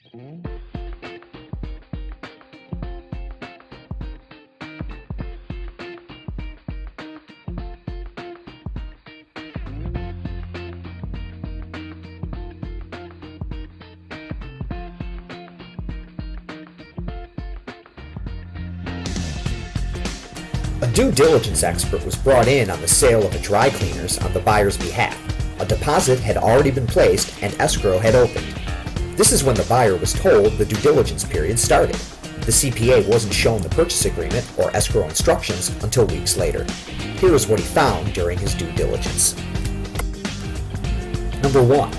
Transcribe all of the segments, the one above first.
A due diligence expert was brought in on the sale of a dry cleaners on the buyer's behalf. A deposit had already been placed and escrow had opened. This is when the buyer was told the due diligence period started. The CPA wasn't shown the purchase agreement or escrow instructions until weeks later. Here is what he found during his due diligence. Number 1.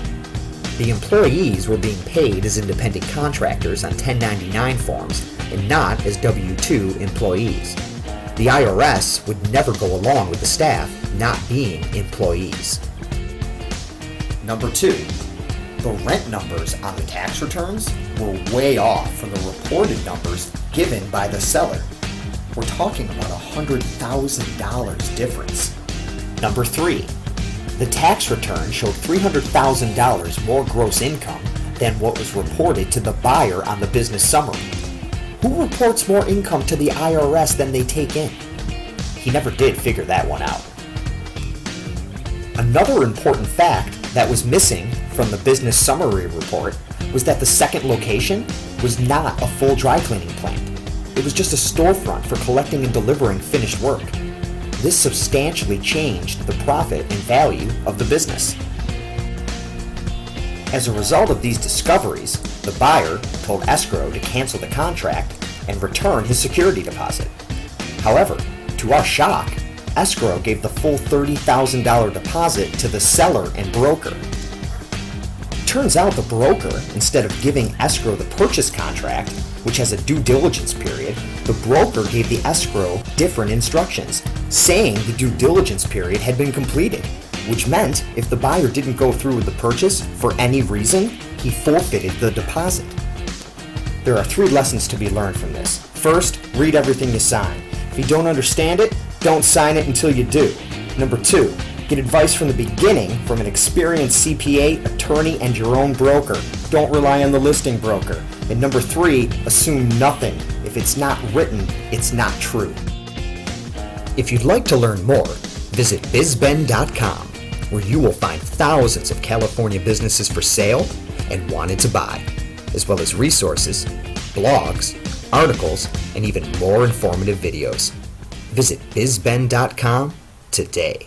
The employees were being paid as independent contractors on 1099 forms and not as W-2 employees. The IRS would never go along with the staff not being employees. Number 2. The rent numbers on the tax returns were way off from the reported numbers given by the seller. We're talking about $100,000 difference. Number 3. The tax return showed $300,000 more gross income than what was reported to the buyer on the business summary. Who reports more income to the IRS than they take in? He never did figure that one out. Another important fact that was missing from the business summary report was that the second location was not a full dry cleaning plant. It was just a storefront for collecting and delivering finished work. This substantially changed the profit and value of the business. As a result of these discoveries, the buyer told escrow to cancel the contract and return his security deposit. However, to our shock, escrow gave the full $30,000 deposit to the seller and broker. Turns out the broker, instead of giving escrow the purchase contract, which has a due diligence period, the broker gave the escrow different instructions, saying the due diligence period had been completed, which meant if the buyer didn't go through with the purchase for any reason, he forfeited the deposit. There are 3 lessons to be learned from this. First, read everything you sign. If you don't understand it, don't sign it until you do. Number 2, get advice from the beginning from an experienced CPA, attorney, and your own broker. Don't rely on the listing broker. And number 3, assume nothing. If it's not written, it's not true. If you'd like to learn more, visit bizben.com, where you will find thousands of California businesses for sale and wanted to buy, as well as resources, blogs, articles, and even more informative videos. Visit bizben.com today.